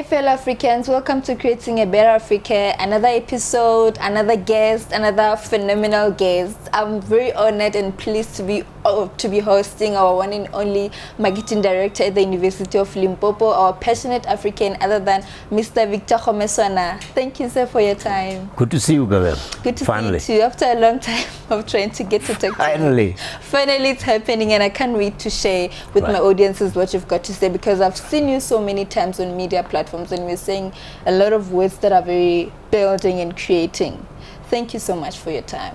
fellow Africans, welcome to Creating a Better Africa. Another episode, another guest, another phenomenal guest. I'm very honored and pleased to be hosting our one and only marketing director at the University of Limpopo, our passionate African other than Mr. Victor Kgomoeswana. Thank you, sir, for your time. Good to see you, Gabriel. Good to see you too. After a long time of trying to get to talk Finally. Finally, it's happening, and I can't wait to share with my audiences what you've got to say, because I've seen you so many times on media platforms and we're saying a lot of words that are very building and creating. Thank you so much for your time.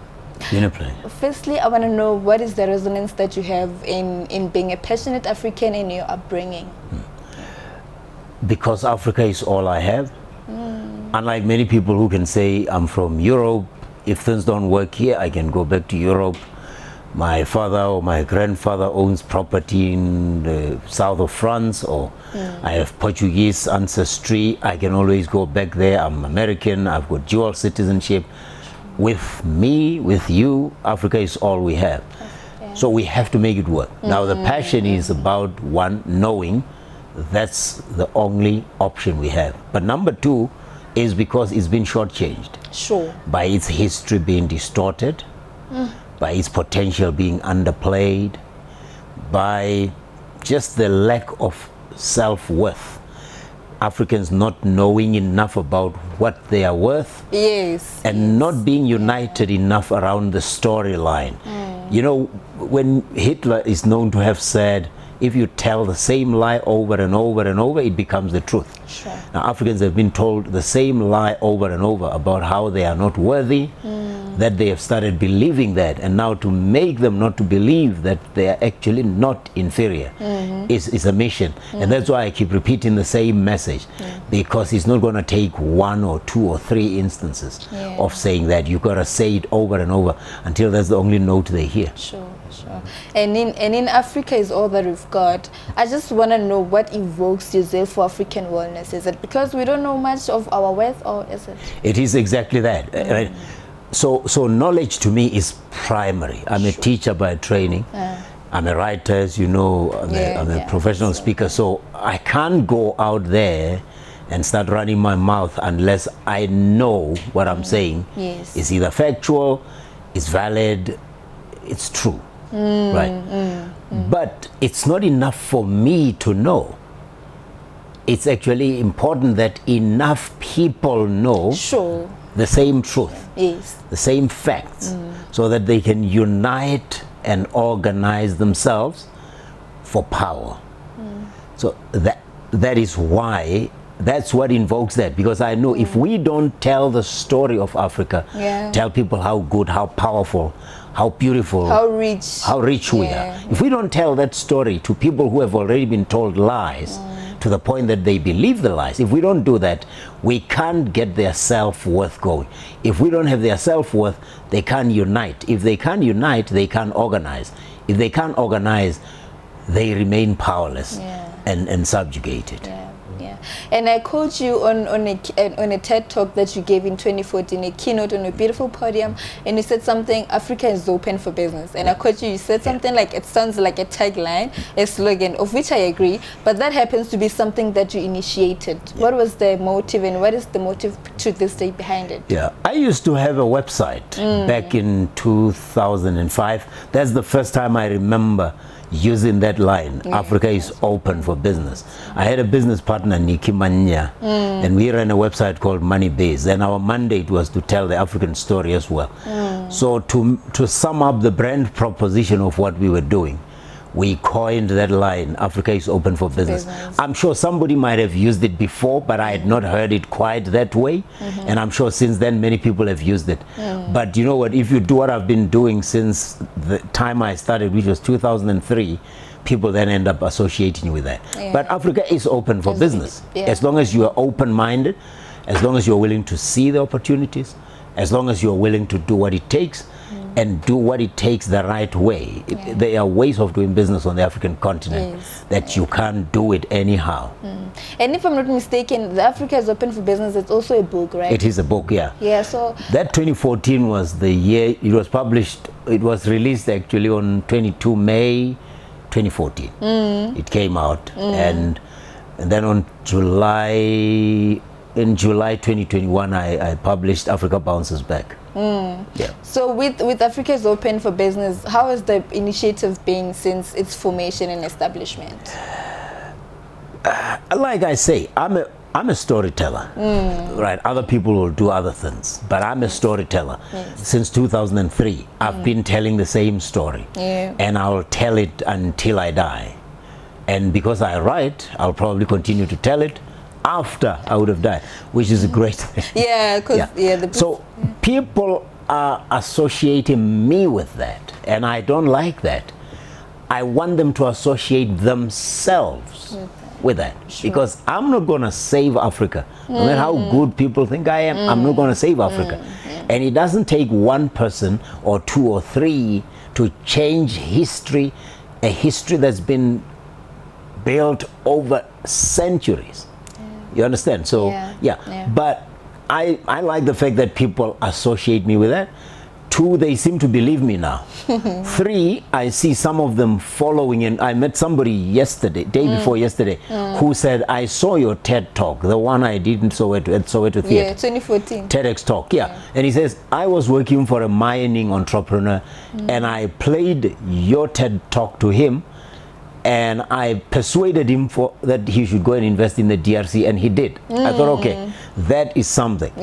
Been a pleasure. Firstly, I want to know, what is the resonance that you have in being a passionate African in your upbringing? Because Africa is all I have. Unlike many people who can say, I'm from Europe, if things don't work here, I can go back to Europe. My father or my grandfather owns property in the south of France, or I have Portuguese ancestry. I can always go back there. I'm American. I've got dual citizenship. With me, with you, Africa is all we have. So we have to make it work. Now the passion is about, one, knowing that's the only option we have. But number two is because it's been shortchanged. Sure. By its history being distorted, by its potential being underplayed, by just the lack of self-worth. Africans not knowing enough about what they are worth, and not being united enough around the storyline. You know, when Hitler is known to have said, if you tell the same lie over and over and over, it becomes the truth. Sure. Now, Africans have been told the same lie over and over about how they are not worthy, that they have started believing that, and now to make them not to believe that they are actually not inferior is a mission. And that's why I keep repeating the same message, because it's not going to take one or two or three instances of saying that. You've got to say it over and over until that's the only note they hear. Sure. And in Africa is all that we've got. I just want to know, what evokes you there for African wellness? Is it because we don't know much of our worth, or is it? It is exactly that. I mean, so knowledge to me is primary. I'm a teacher by training. I'm a writer, as you know. I'm a professional speaker. So I can't go out there and start running my mouth unless I know what I'm saying is either factual, it's valid, it's true. But it's not enough for me to know. It's actually important that enough people know the same truth, the same facts, so that they can unite and organize themselves for power. So that is why, that's what invokes that, because I know if we don't tell the story of Africa, tell people how good, how powerful, how beautiful, how rich we are. If we don't tell that story to people who have already been told lies, to the point that they believe the lies, if we don't do that, we can't get their self-worth going. If we don't have their self-worth, they can't unite. If they can't unite, they can't organize. If they can't organize, they remain powerless and subjugated. And I caught you on a TED talk that you gave in 2014, a keynote on a beautiful podium, and you said something, Africa is open for business. And I caught you said something like, it sounds like a tagline, a slogan, of which I agree, but that happens to be something that you initiated. What was the motive, and what is the motive to this day behind it? I used to have a website back in 2005. That's the first time I remember using that line, Africa is open for business. I had a business partner, Niki Manya, and we ran a website called Money Base, and our mandate was to tell the African story as well. So to sum up the brand proposition of what we were doing, we coined that line, Africa is open for business. I'm sure somebody might have used it before, but I had not heard it quite that way. And I'm sure since then many people have used it. But you know what, if you do what I've been doing since the time I started, which was 2003, people then end up associating with that. But Africa is open for business. As long as you are open-minded, as long as you're willing to see the opportunities, as long as you're willing to do what it takes, and do what it takes the right way. There are ways of doing business on the African continent that you can't do it anyhow. And if I'm not mistaken, the Africa is open for business, it's also a book, right? It is a book, so that 2014 was the year it was published. It was released actually on 22 May 2014. It came out, and And then in July 2021, I published Africa Bounces Back. Yeah. So with Africa is Open for Business, how has the initiative been since its formation and establishment? Like I say, I'm a storyteller, right? Other people will do other things, but I'm a storyteller. Yes. Since 2003, I've been telling the same story, and I'll tell it until I die. And because I write, I'll probably continue to tell it after I would have died, which is a great thing. Yeah, because So people are associating me with that, and I don't like that. I want them to associate themselves with that, because I'm not going to save Africa. No matter how good people think I am, I'm not going to save Africa. And it doesn't take one person or two or three to change history, a history that's been built over centuries. You understand? So but I like the fact that people associate me with that. Two, they seem to believe me now. Three, I see some of them following, and I met somebody yesterday, day before yesterday, who said, I saw your TED Talk, the one I did at Soweto Theatre. Yeah, 2014. TEDx Talk, And he says, I was working for a mining entrepreneur, and I played your TED Talk to him, and I persuaded him that he should go and invest in the DRC, and he did. I thought, okay, that is something.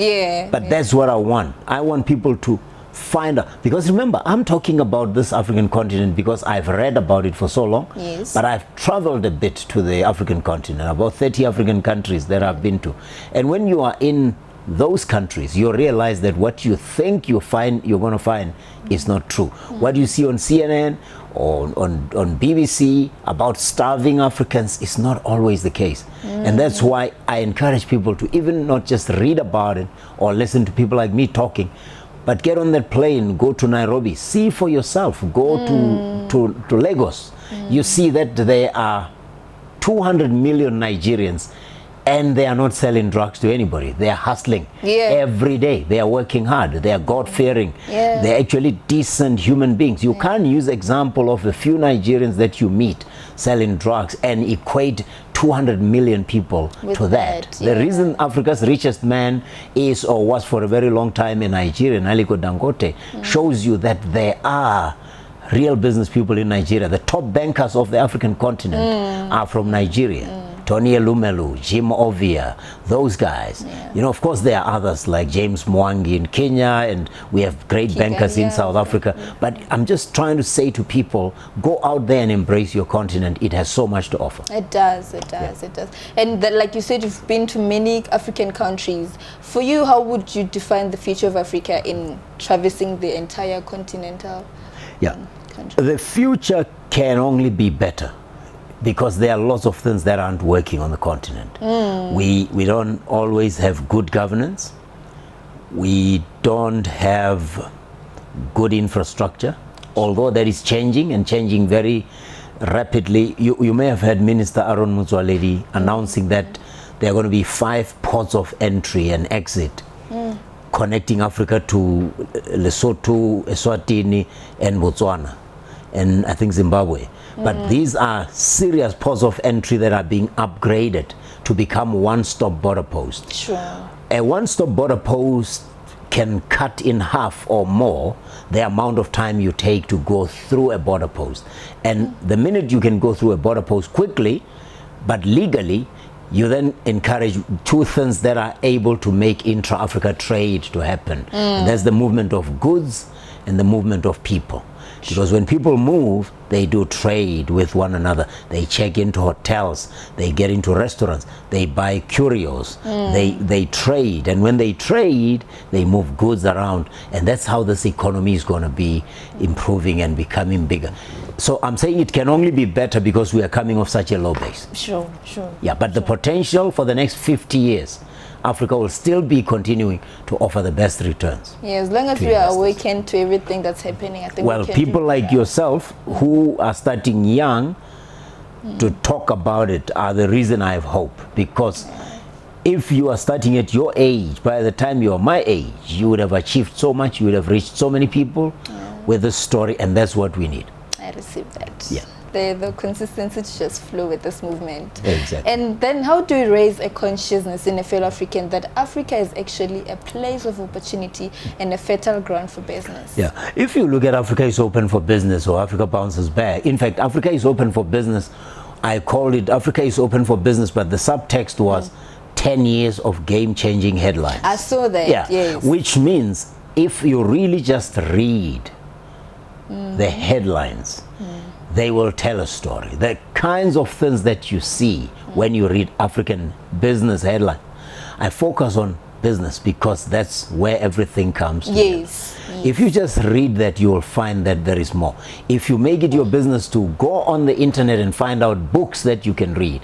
But that's what I want. I want people to find out, because remember, I'm talking about this African continent because I've read about it for so long, but I've traveled a bit to the African continent, about 30 African countries that I've been to. And when you are in those countries, you realize that what you think you're going to find is not true. What you see on CNN or on BBC about starving Africans is not always the case. And that's why I encourage people to even not just read about it or listen to people like me talking, but get on that plane, go to Nairobi, see for yourself, go to Lagos. You see that there are 200 million Nigerians, and they are not selling drugs to anybody. They are hustling every day. They are working hard. They are God-fearing. They are actually decent human beings. You can't use example of a few Nigerians that you meet selling drugs and equate 200 million people to that. The reason Africa's richest man is or was for a very long time in Nigeria, Aliko Dangote, shows you that there are real business people in Nigeria. The top bankers of the African continent are from Nigeria. Tony Elumelu, Jim Ovia, those guys. You know, of course there are others like James Mwangi in Kenya, and we have great bankers in South Africa. But I'm just trying to say to people, go out there and embrace your continent. It has so much to offer. It does, it does. And like you said, you've been to many African countries. For you, how would you define the future of Africa in traversing the entire continental country? The future can only be better, because there are lots of things that aren't working on the continent. We don't always have good governance. We don't have good infrastructure, although that is changing, and changing very rapidly. You may have heard Minister Aaron Motsoaledi announcing that there are going to be 5 ports of entry and exit connecting Africa to Lesotho, Eswatini, and Botswana, and I think Zimbabwe. But these are serious ports of entry that are being upgraded to become one-stop border posts. Sure. A one-stop border post can cut in half or more the amount of time you take to go through a border post. And the minute you can go through a border post quickly, but legally, you then encourage two things that are able to make intra-Africa trade to happen. And that's the movement of goods and the movement of people. Because when people move, they do trade with one another. They check into hotels, they get into restaurants, they buy curios, they trade. And when they trade, they move goods around. And that's how this economy is going to be improving and becoming bigger. So I'm saying it can only be better because we are coming off such a low base. Sure. Yeah, but the potential for the next 50 years, Africa will still be continuing to offer the best returns. Yeah, as long as we are awakened to everything that's happening, I think well, we can people like yourself who are starting young to talk about it are the reason I have hope. Because if you are starting at your age, by the time you are my age, you would have achieved so much, you would have reached so many people with this story, and that's what we need. I received that. Yeah. the consistency to just flow with this movement. Exactly. And then how do we raise a consciousness in a fellow African that Africa is actually a place of opportunity and a fertile ground for business? Yeah, if you look at Africa is open for business or Africa bounces back, in fact, Africa is open for business, I called it Africa is open for business, but the subtext was 10 years of game-changing headlines. I saw that, yeah, yes. which means if you really just read the headlines, they will tell a story. The kinds of things that you see when you read African business headline. I focus on business because that's where everything comes together. Yes. If you just read that, you will find that there is more. If you make it your business to go on the internet and find out books that you can read,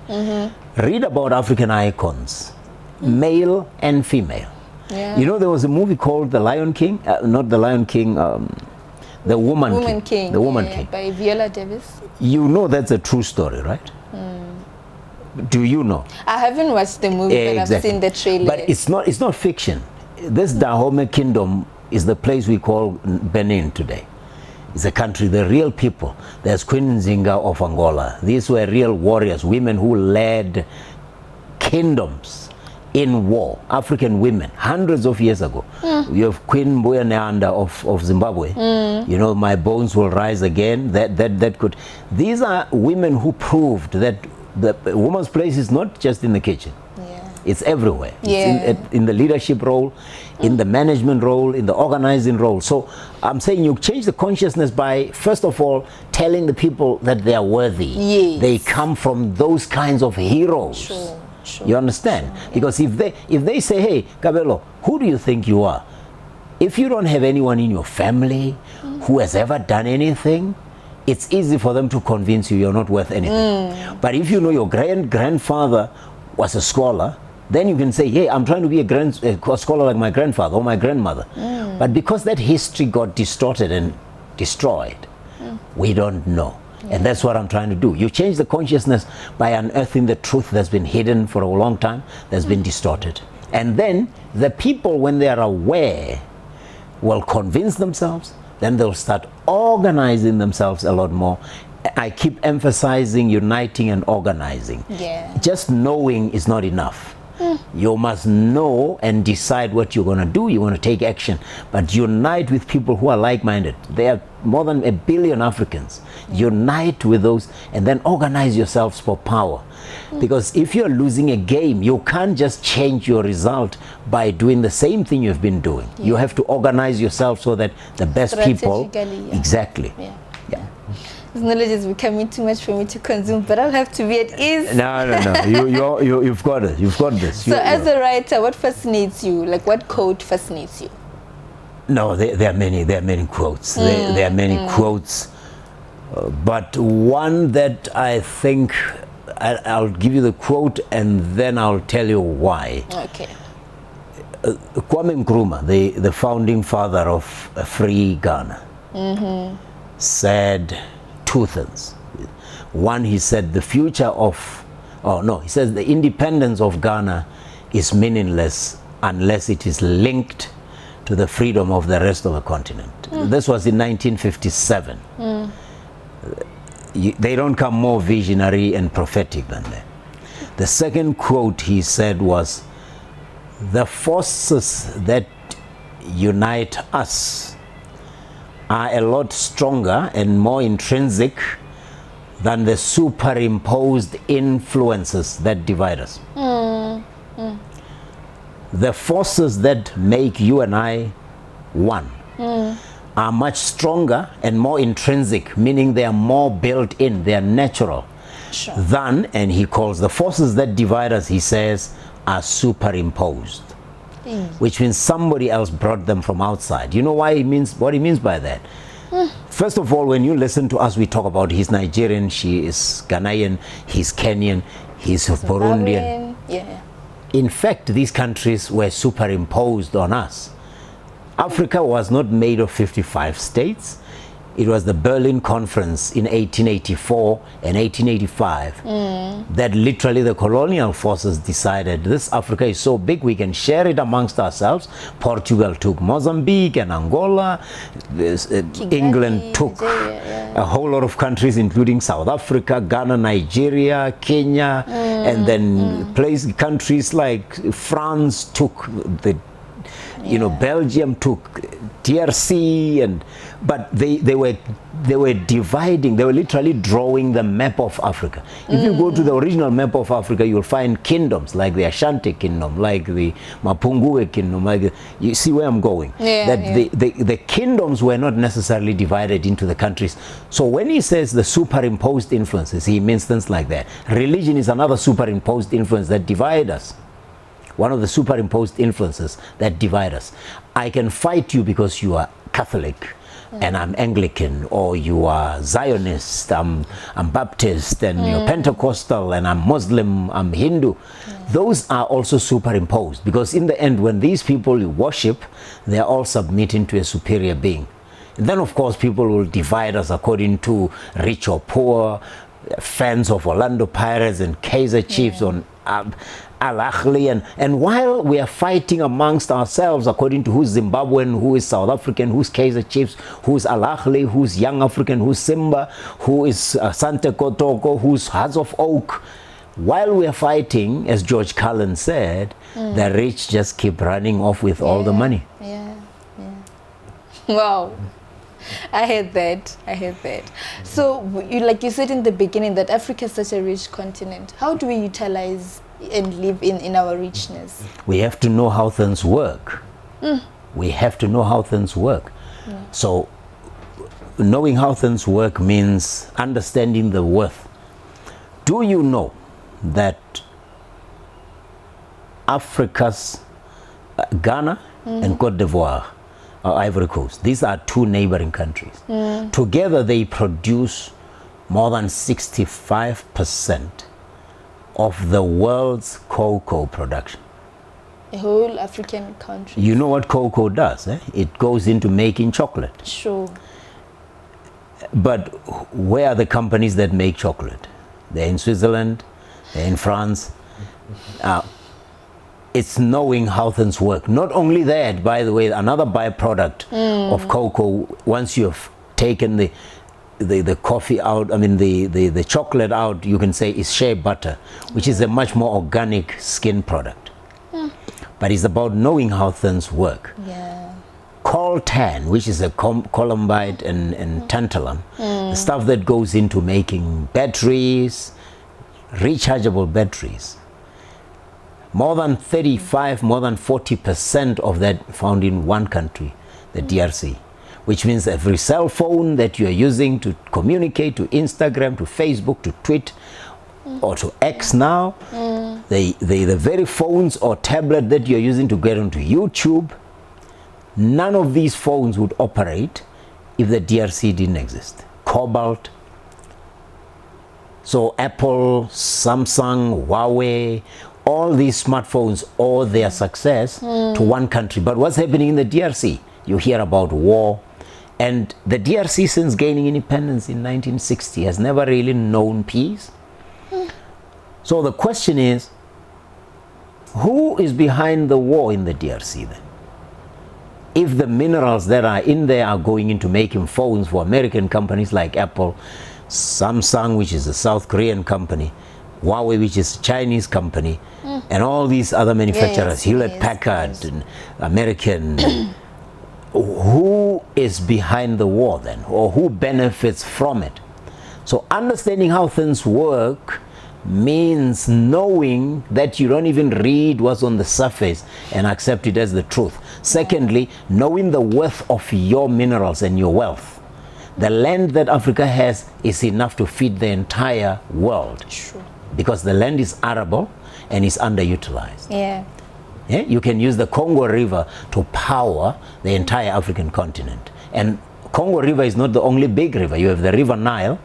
read about African icons, male and female. Yeah. You know, there was a movie called The Lion King, not The Lion King, The Woman King. The Woman King. By Viola Davis. You know that's a true story, right? Do you know? I haven't watched the movie, but I've seen the trailer. But it's not fiction. This Dahomey Kingdom is the place we call Benin today. It's a country, the real people. There's Queen Nzinga of Angola. These were real warriors, women who led kingdoms in war, African women, hundreds of years ago. You have Queen Mbuya Nyanda of Zimbabwe. You know, my bones will rise again. That could. These are women who proved that the woman's place is not just in the kitchen. Yeah. It's everywhere. Yeah. It's in the leadership role, in the management role, in the organizing role. So I'm saying you change the consciousness by, first of all, telling the people that they are worthy. Yes. They come from those kinds of heroes. Sure. You understand? Sure, yeah. Because if they say, hey, Kabelo, who do you think you are? If you don't have anyone in your family who has ever done anything, it's easy for them to convince you you're not worth anything. But if you know your grandfather was a scholar, then you can say, hey, I'm trying to be a scholar like my grandfather or my grandmother. But because that history got distorted and destroyed, we don't know. And that's what I'm trying to do. You change the consciousness by unearthing the truth that's been hidden for a long time, that's been distorted. And then the people, when they are aware, will convince themselves, then they'll start organizing themselves a lot more. I keep emphasizing uniting and organizing. Yeah. Just knowing is not enough. You must know and decide what you're going to do. You want to take action, but unite with people who are like-minded. There are more than 1 billion Africans. Unite with those and then organize yourselves for power. Because if you're losing a game, you can't just change your result by doing the same thing you've been doing. You have to organize yourself so that the best people... Strategically, Exactly. Yeah. This knowledge is becoming too much for me to consume, but I'll have to be at ease. No. You've got it. You've got this. So as a writer, what fascinates you? Like, what quote fascinates you? No, there are many quotes. There are many quotes. But one that I think, I'll give you the quote and then I'll tell you why. Okay. Kwame Nkrumah, the founding father of a free Ghana, said two things. One, he said the he says the independence of Ghana is meaningless unless it is linked to the freedom of the rest of the continent. This was in 1957. They don't come more visionary and prophetic than that. The second quote he said was, the forces that unite us are a lot stronger and more intrinsic than the superimposed influences that divide us. The forces that make you and I one are much stronger and more intrinsic, meaning they are more built in, they are natural, than, and he calls the forces that divide us, he says, are superimposed. Which means somebody else brought them from outside. You know why what he means by that? First of all, when you listen to us, we talk about he's Nigerian, she is Ghanaian, he's Kenyan, he's Burundian. Yeah. In fact, these countries were superimposed on us. Africa was not made of 55 states. It was the Berlin Conference in 1884 and 1885 that literally the colonial forces decided this Africa is so big we can share it amongst ourselves. Portugal took Mozambique and Angola. England took a whole lot of countries including South Africa, Ghana, Nigeria, Kenya, and then countries like France took the Belgium took DRC, but they were dividing. They were literally drawing the map of Africa. If you go to the original map of Africa, you'll find kingdoms like the Ashanti Kingdom, like the Mapungue Kingdom. You see where I'm going? The kingdoms were not necessarily divided into the countries. So when he says the superimposed influences, he means things like that. Religion is another superimposed influence that divide us. One of the superimposed influences that divide us. I can fight you because you are Catholic and I'm Anglican, or you are Zionist, I'm Baptist, and you're Pentecostal, and I'm Muslim, I'm Hindu. Those are also superimposed, because in the end, when these people you worship, they're all submitting to a superior being. And then of course people will divide us according to rich or poor, fans of Orlando Pirates and Kaizer Chiefs on Al-Ahly, and while we are fighting amongst ourselves according to who's Zimbabwean, who is South African, who's Kaizer Chiefs, who's Al-Ahly, who's Young African, who's Simba, who is Sante Kotoko, who's Hearts of Oak, while we are fighting, as George Cullen said, the rich just keep running off with all the money. Wow. I heard that. So, like you said in the beginning, that Africa is such a rich continent. How do we utilize and live in our richness? We have to know how things work. We have to know how things work. So, knowing how things work means understanding the worth. Do you know that Africa's Ghana and Cote d'Ivoire, Ivory Coast, these are two neighboring countries. Together they produce more than 65% of the world's cocoa production. A whole African country. You know what cocoa does? It goes into making chocolate. Sure. But where are the companies that make chocolate? They're in Switzerland, they're in France. It's knowing how things work. Not only that, by the way, another byproduct of cocoa, once you've taken the coffee out, the chocolate out, you can say is shea butter, which is a much more organic skin product. But it's about knowing how things work. Coltan, which is a columbite and tantalum, the stuff that goes into making batteries, rechargeable batteries. More than 40% of that found in one country, the DRC, which means every cell phone that you are using to communicate, to Instagram, to Facebook, to Twitter, or to X now, the very phones or tablet that you're using to get onto YouTube, none of these phones would operate if the DRC didn't exist. Cobalt. So Apple, Samsung, Huawei, all these smartphones owe their success to one country. But what's happening in the DRC? You hear about war. And the DRC, since gaining independence in 1960, has never really known peace. So the question is, who is behind the war in the DRC then? If the minerals that are in there are going into making phones for American companies like Apple, Samsung, which is a South Korean company, Huawei, which is a Chinese company, and all these other manufacturers, Hewlett Packard, and American, who is behind the war then, or who benefits from it? So understanding how things work means knowing that you don't even read what's on the surface and accept it as the truth. Secondly, knowing the worth of your minerals and your wealth. The land that Africa has is enough to feed the entire world. Sure. Because the land is arable and is underutilized. You can use the Congo River to power the entire African continent. And Congo River is not the only big river. You have the River Nile,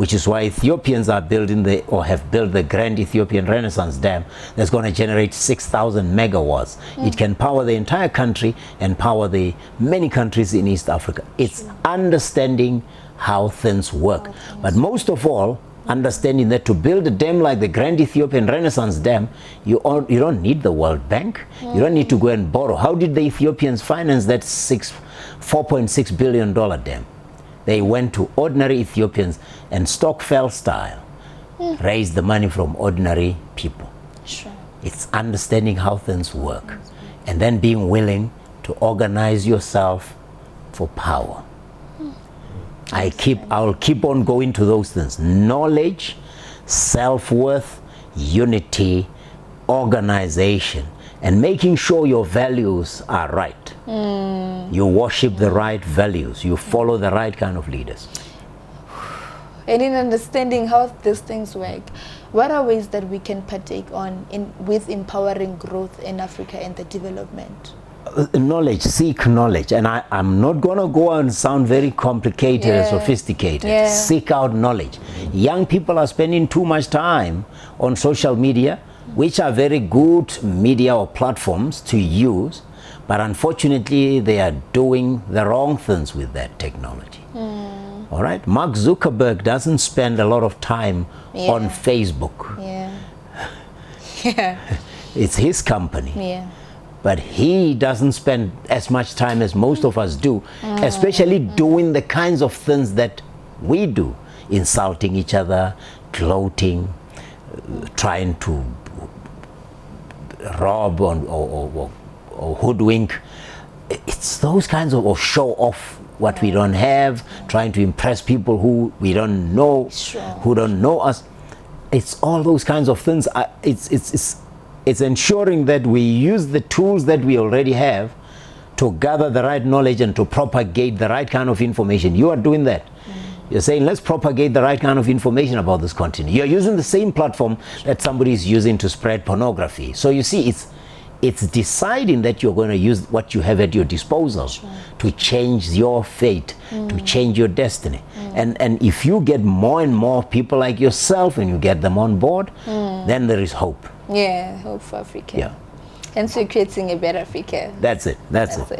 which is why Ethiopians are building or have built the Grand Ethiopian Renaissance Dam that's going to generate 6,000 megawatts. It can power the entire country and power the many countries in East Africa. It's understanding how things work. But most of all, understanding that to build a dam like the Grand Ethiopian Renaissance Dam, you don't need the World Bank. You don't need to go and borrow. How did the Ethiopians finance that $4.6 billion dam? They went to ordinary Ethiopians and Stokvel style raised the money from ordinary people. Sure. It's understanding how things work and then being willing to organize yourself for power. I'll keep on going to those things: knowledge, self-worth, unity, organization, and making sure your values are right. You worship the right values. You follow the right kind of leaders. And in understanding how these things work, what are ways that we can partake with empowering growth in Africa and the development? Knowledge, seek knowledge. And I'm not going to go and sound very complicated and sophisticated. Seek out knowledge. Young people are spending too much time on social media, which are very good media or platforms to use, but unfortunately they are doing the wrong things with that technology. All right, Mark Zuckerberg doesn't spend a lot of time on Facebook. It's his company. But he doesn't spend as much time as most of us do, especially doing the kinds of things that we do: insulting each other, gloating, trying to rob or hoodwink. It's those kinds of, or show off what we don't have, trying to impress people who we don't know, who don't know us. It's all those kinds of things. It's ensuring that we use the tools that we already have to gather the right knowledge and to propagate the right kind of information. You are doing that. You're saying, let's propagate the right kind of information about this continent. You're using the same platform that somebody is using to spread pornography. So you see, it's deciding that you're going to use what you have at your disposal to change your fate, to change your destiny. And if you get more and more people like yourself and you get them on board, then there is hope. Hope for Africa. Yeah. And so creating a better Africa. That's it.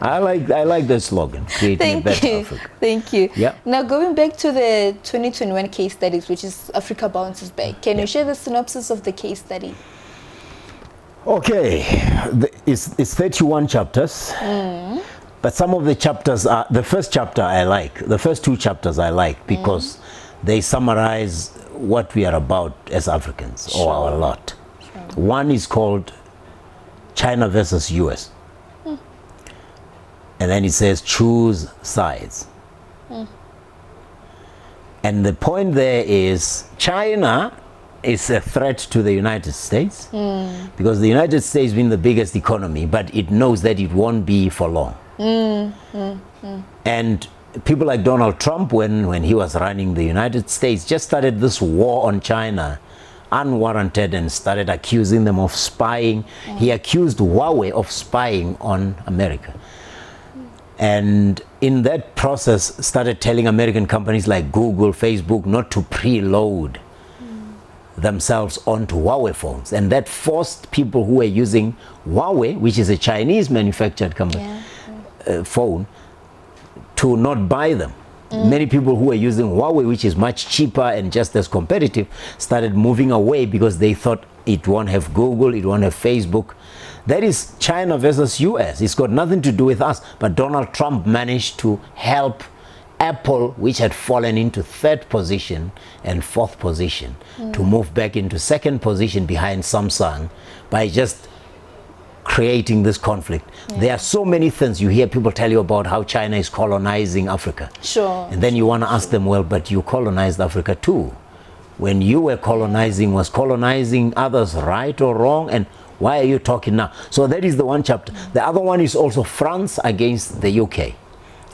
I like the slogan, creating a better Africa. Thank you. Yeah. Now going back to the 2021 case studies, which is Africa Bounces Back. Can you share the synopsis of the case study? Okay, it's 31 chapters, but some of the chapters are, the first chapter I like, the first two chapters I like because they summarize what we are about as Africans, or our lot. One is called China versus US. And then it says choose sides. And the point there is China is a threat to the United States because the United States being the biggest economy, but it knows that it won't be for long. And people like Donald Trump, when he was running the United States, just started this war on China unwarranted and started accusing them of spying. He accused Huawei of spying on America. And in that process started telling American companies like Google, Facebook not to preload themselves onto Huawei phones. And that forced people who were using Huawei, which is a Chinese manufactured company, phone, to not buy them. Many people who were using Huawei, which is much cheaper and just as competitive, started moving away because they thought it won't have Google, it won't have Facebook. That is China versus US. It's got nothing to do with us. But Donald Trump managed to help Apple, which had fallen into third position and fourth position, to move back into second position behind Samsung by just creating this conflict. There are so many things. You hear people tell you about how China is colonizing Africa. And then you want to ask them, well, but you colonized Africa too. When you were colonizing, was colonizing others right or wrong? And why are you talking now? So that is the one chapter. The other one is also France against the UK.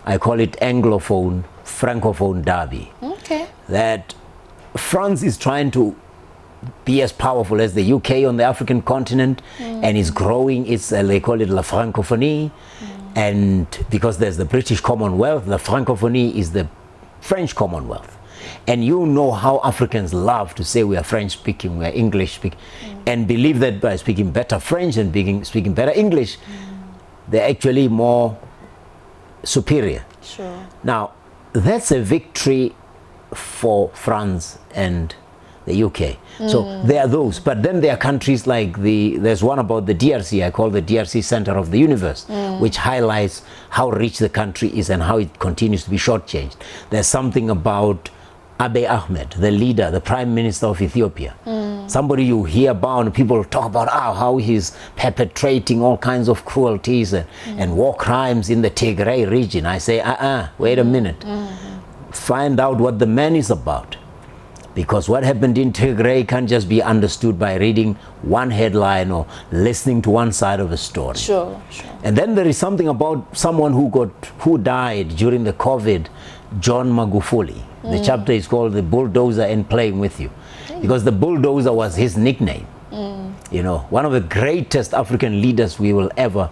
I call it Anglophone, Francophone derby. That France is trying to be as powerful as the UK on the African continent and is growing. They call it La Francophonie. And because there's the British Commonwealth, the Francophonie is the French Commonwealth. And you know how Africans love to say we are French speaking, we are English speaking, and believe that by speaking better French and speaking better English, they're actually more superior. Sure. Now, that's a victory for France and the UK. So there are those, but then there are countries like there's one about the DRC, I call the DRC Center of the Universe, which highlights how rich the country is and how it continues to be shortchanged. There's something about Abiy Ahmed, the leader, the Prime Minister of Ethiopia. Somebody you hear about, people talk about how he's perpetrating all kinds of cruelties and war crimes in the Tigray region. I say, wait a minute. Find out what the man is about. Because what happened in Tigray can't just be understood by reading one headline or listening to one side of a story. Sure. And then there is something about someone who died during the COVID, John Magufuli. The chapter is called The Bulldozer and Playing With You. Because the bulldozer was his nickname. You know, one of the greatest African leaders we will ever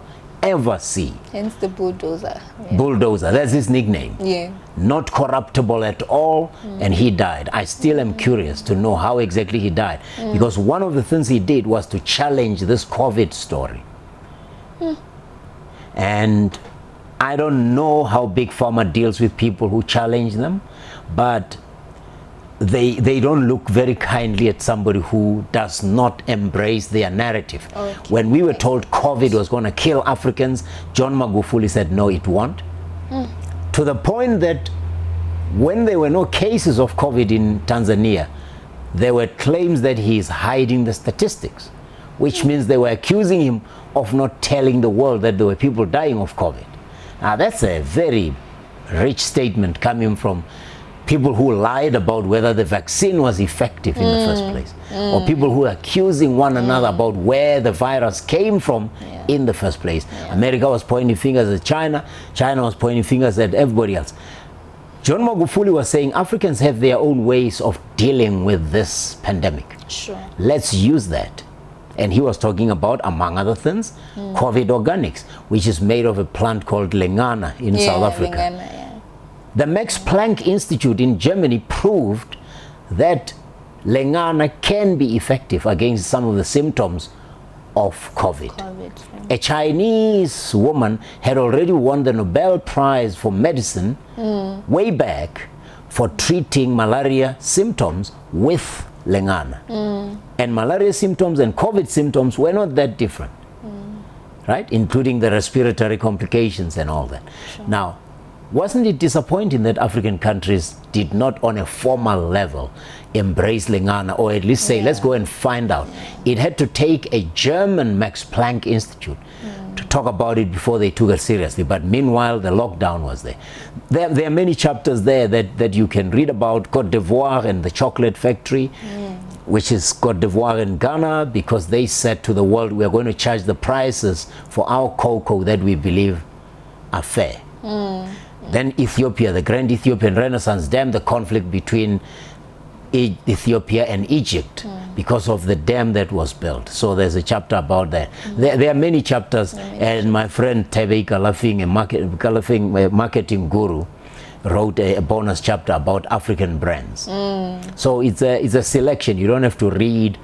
see. Hence the bulldozer. Yeah. Bulldozer, that's his nickname. Yeah. Not corruptible at all, and he died. I still am curious to know how exactly he died, because one of the things he did was to challenge this COVID story. And I don't know how Big Pharma deals with people who challenge them, but they don't look very kindly at somebody who does not embrace their narrative. Okay. When we were told COVID was going to kill Africans, John Magufuli said, no, it won't. To the point that when there were no cases of COVID in Tanzania, there were claims that he is hiding the statistics, which means they were accusing him of not telling the world that there were people dying of COVID. Now that's a very rich statement coming from people who lied about whether the vaccine was effective in the first place, or people who are accusing one another about where the virus came from in the first place. America was pointing fingers at China, China was pointing fingers at everybody else. John Magufuli was saying Africans have their own ways of dealing with this pandemic. Sure. Let's use that. And he was talking about, among other things, COVID organics, which is made of a plant called lengana in South Africa. Lengana, The Max Planck Institute in Germany proved that lengana can be effective against some of the symptoms of COVID. A Chinese woman had already won the Nobel Prize for medicine way back for treating malaria symptoms with lengana. And malaria symptoms and COVID symptoms were not that different, right? Including the respiratory complications and all that. Sure. Now, wasn't it disappointing that African countries did not on a formal level embrace lengana, or at least say, let's go and find out? It had to take a German Max Planck Institute to talk about it before they took it seriously. But meanwhile, the lockdown was there. There are many chapters there that you can read about Cote d'Ivoire and the chocolate factory, which is Cote d'Ivoire and Ghana, because they said to the world, we are going to charge the prices for our cocoa that we believe are fair. Then Ethiopia, the Grand Ethiopian Renaissance Dam, the conflict between Ethiopia and Egypt because of the dam that was built. So there's a chapter about that. There are many chapters, and my friend Tebei Kalafing, a marketing guru, wrote a bonus chapter about African brands. So it's a selection. You don't have to read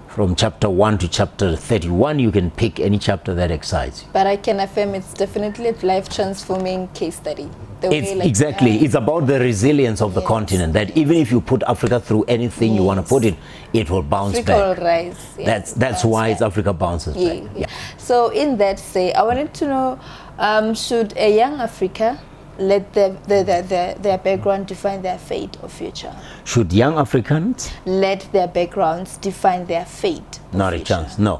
from chapter 1 to chapter 31. You can pick any chapter that excites you. But I can affirm it's definitely a life-transforming case study. It's about the resilience of the continent, that even if you put Africa through anything you want to put it will bounce Africa back. Will rise. That's why it's Africa bounces back. Yeah. So in that say, I wanted to know, should a young Africa let their background define their fate or future? Should young Africans let their backgrounds define their fate? Not a chance, no.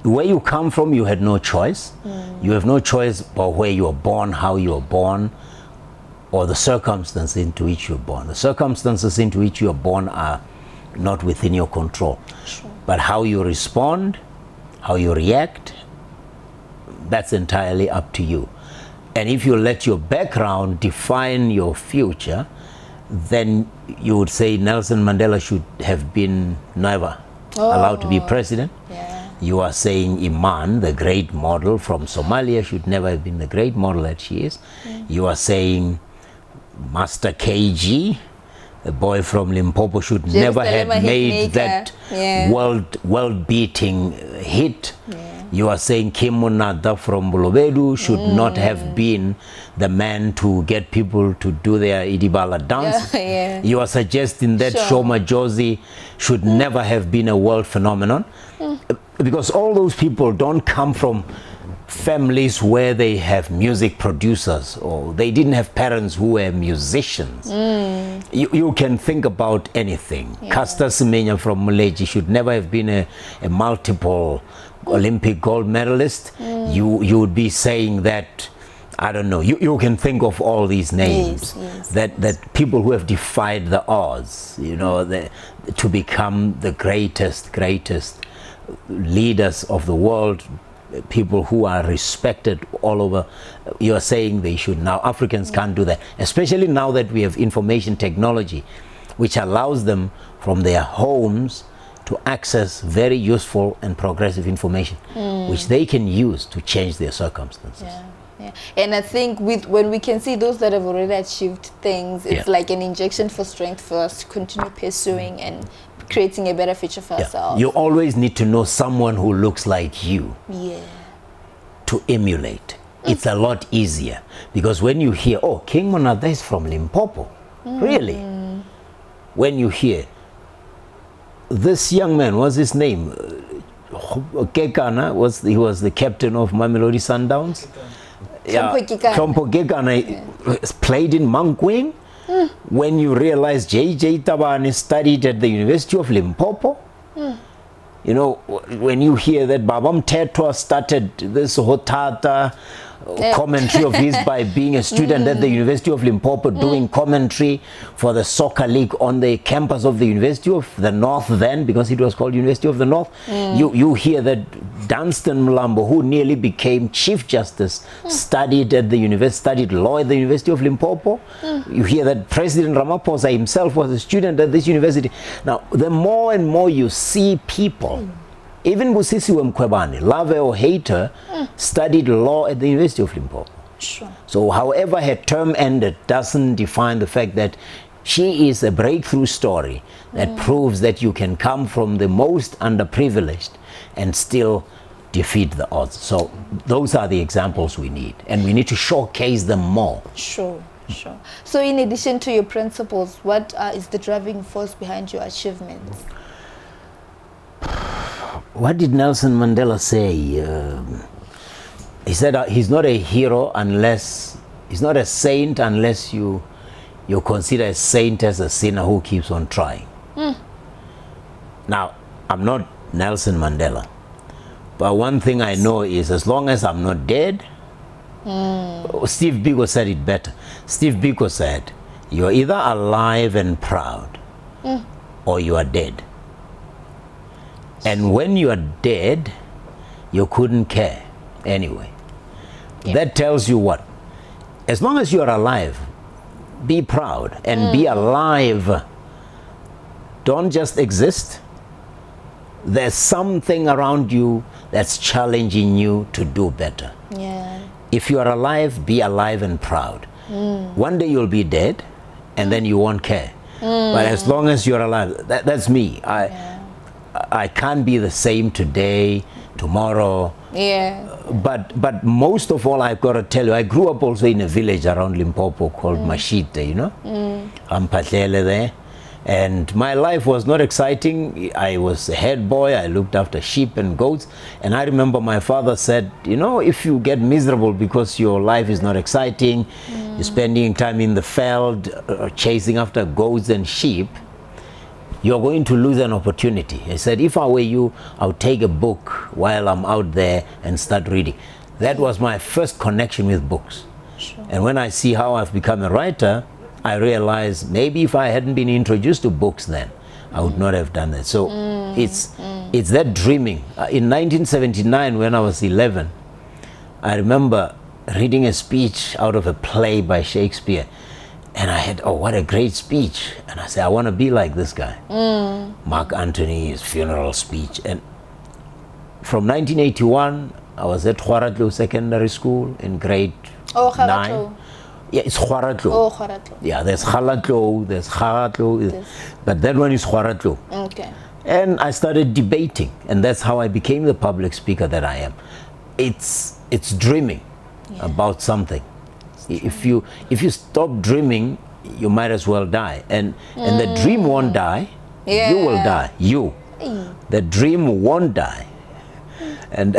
Where you come from, you had no choice. You have no choice about where you were born, how you were born, or the circumstances into which you were born. The circumstances into which you are born are not within your control. Sure. But how you respond, how you react, that's entirely up to you. And if you let your background define your future, then you would say Nelson Mandela should have been never allowed to be president. Yeah. You are saying Iman, the great model from Somalia, should never have been the great model that she is. You are saying Master KG, a boy from Limpopo should never have made that world-beating hit. You are saying Kim Monada from Bolobedu should not have been the man to get people to do their Idibala dance. You are suggesting that Shoma Josie should never have been a world phenomenon. Because all those people don't come from families where they have music producers, or they didn't have parents who were musicians. You can think about anything. Caster Semenya from Muleji should never have been a multiple Olympic gold medalist. You would be saying that, I don't know, you can think of all these names, that people who have defied the odds, you know, to become the greatest leaders of the world, people who are respected all over. You are saying they should now. Africans can't do that, especially now that we have information technology, which allows them from their homes to access very useful and progressive information, which they can use to change their circumstances. And I think when we can see those that have already achieved things, it's like an injection for strength for us to continue pursuing and creating a better future for ourselves. You always need to know someone who looks like you to emulate. It's a lot easier, because when you hear, oh, King Monada is from Limpopo, really? When you hear, this young man, what's his name? Kekana, he was the captain of Mamelodi Sundowns. Trompo Kekana played in Mankweng. When you realize J.J. Tabane studied at the University of Limpopo, you know, when you hear that Babam Tetwa started this Hotata commentary of his by being a student at the University of Limpopo, doing commentary for the soccer league on the campus of the University of the North then, because it was called University of the North. You hear that Dunstan Mlambo, who nearly became Chief Justice, studied law at the University of Limpopo. You hear that President Ramaphosa himself was a student at this university. Now, the more and more you see people, even Busisiwe Mkhwebane, lover or hater, studied law at the University of Limpopo. So however her term ended doesn't define the fact that she is a breakthrough story that proves that you can come from the most underprivileged and still defeat the odds. So those are the examples we need, and we need to showcase them more. Sure. So in addition to your principles, what is the driving force behind your achievements? What did Nelson Mandela say? He said he's not a hero unless, he's not a saint unless you consider a saint as a sinner who keeps on trying. Now, I'm not Nelson Mandela, but one thing I know is, as long as I'm not dead, Steve Biko said it better. Steve Biko said, you're either alive and proud or you are dead. And when you are dead, you couldn't care anyway. That tells you what? As long as you are alive, be proud and be alive. Don't just exist. There's something around you that's challenging you to do better. If you are alive, be alive and proud. One day you'll be dead and then you won't care. But as long as you're alive, that's me. I can't be the same today, tomorrow. But most of all, I've got to tell you, I grew up also in a village around Limpopo called Mashite, you know. Ampatlele there. And my life was not exciting. I was a head boy. I looked after sheep and goats. And I remember my father said, you know, if you get miserable because your life is not exciting, you're spending time in the field, chasing after goats and sheep, you're going to lose an opportunity. He said, if I were you, I would take a book while I'm out there and start reading. That was my first connection with books. And when I see how I've become a writer, I realized maybe if I hadn't been introduced to books then, I would not have done that. So it's that dreaming. In 1979, when I was 11, I remember reading a speech out of a play by Shakespeare. And I had, oh, what a great speech. And I said, I want to be like this guy. Mark Antony's funeral speech. And from 1981, I was at Khwaratlo Secondary School in grade 9. Yeah, it's Khwaratlo. Oh, Kgoratlo. Yeah, there's Khalatlo, there's Kharatlo, Yes. but that one is Khwaratlo. Okay. And I started debating, and that's how I became the public speaker that I am. It's dreaming about something. If you stop dreaming, you might as well die. And the dream won't die. Yeah. You will die. You. The dream won't die. And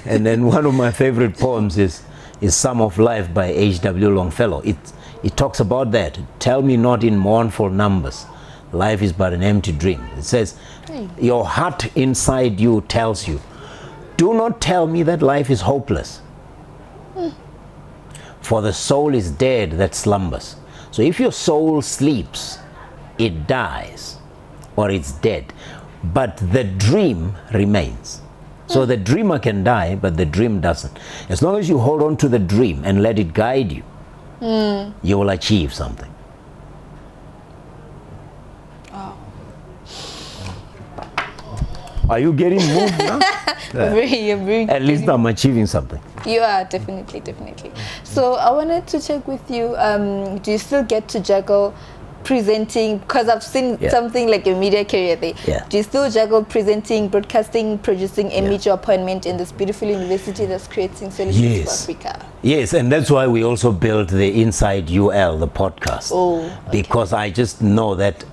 then one of my favorite poems is Sum of Life by H.W. Longfellow. It talks about that. Tell me not in mournful numbers. Life is but an empty dream. It says, your heart inside you tells you, do not tell me that life is hopeless. For the soul is dead that slumbers. So if your soul sleeps, it dies or it's dead. But the dream remains. So the dreamer can die, but the dream doesn't. As long as you hold on to the dream and let it guide you, you will achieve something. Are you getting moved now? At least I'm achieving something. You are, definitely. So I wanted to check with you, do you still get to juggle presenting, because I've seen something like your media career there. Yeah. Do you still juggle presenting, broadcasting, producing a major appointment in this beautiful university that's creating solutions for Africa? Yes, and that's why we also built the Inside UL, the podcast. Oh, okay. Because I just know that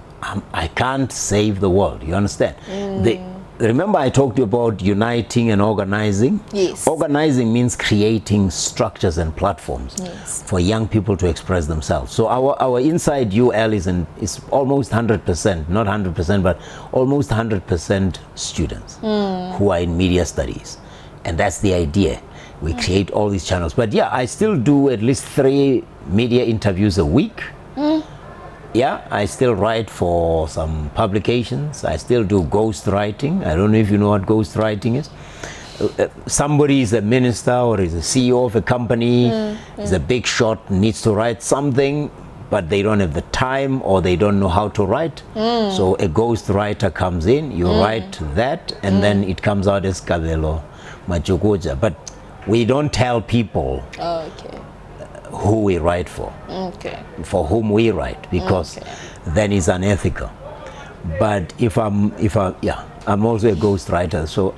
I can't save the world, you understand? Remember I talked to you about uniting and organizing? Yes. Organizing means creating structures and platforms for young people to express themselves. So our Inside UL is almost 100%, not 100%, but almost 100% students who are in media studies. And that's the idea. We create all these channels. But yeah, I still do at least 3 media interviews a week. Yeah, I still write for some publications. I still do ghost writing. I don't know if you know what ghost writing is. Somebody is a minister or is a CEO of a company, is a big shot, needs to write something, but they don't have the time or they don't know how to write. So a ghost writer comes in, you write that, and then it comes out as Kabelo Machukuja. But we don't tell people who we write for, for whom we write, because then it's unethical. But I'm also a ghost writer, so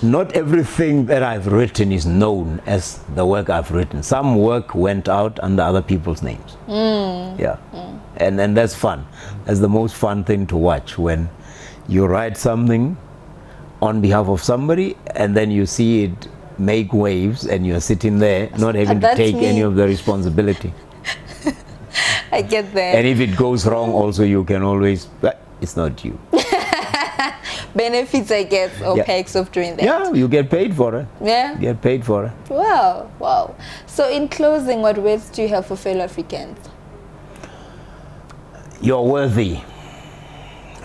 not everything that I've written is known as the work I've written. Some work went out under other people's names. And that's fun. That's the most fun thing to watch, when you write something on behalf of somebody and then you see it make waves and you're sitting there not having to take any of the responsibility. I get that. And if it goes wrong also, you can always, it's not you. Benefits, I guess, or perks of doing that. Yeah, you get paid for it. Yeah. You get paid for it. Wow. So in closing, what words do you have for fellow Africans? You're worthy,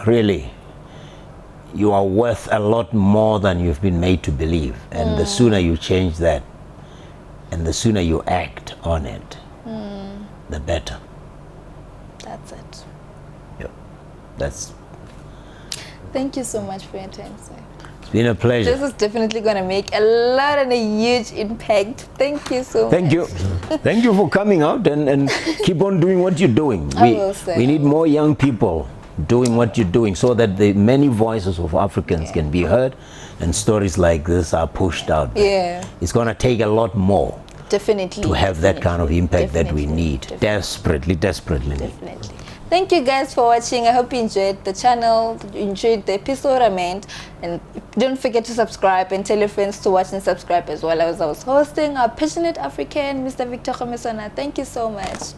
really. You are worth a lot more than you've been made to believe. And the sooner you change that, and the sooner you act on it, the better. That's it. That's. Thank you so much for your time, sir. It's been a pleasure. This is definitely going to make a lot and a huge impact. Thank you so much. Thank you. Thank you for coming out and keep on doing what you're doing. We need more young people doing what you're doing, so that the many voices of Africans can be heard and stories like this are pushed out. It's going to take a lot more to have that kind of impact that we need. Desperately need. Thank you guys for watching. I hope you enjoyed the channel, you enjoyed the episode I made, and don't forget to subscribe and tell your friends to watch and subscribe as well. As I was hosting our passionate African, Mr. Victor Kgomoeswana. Thank you so much.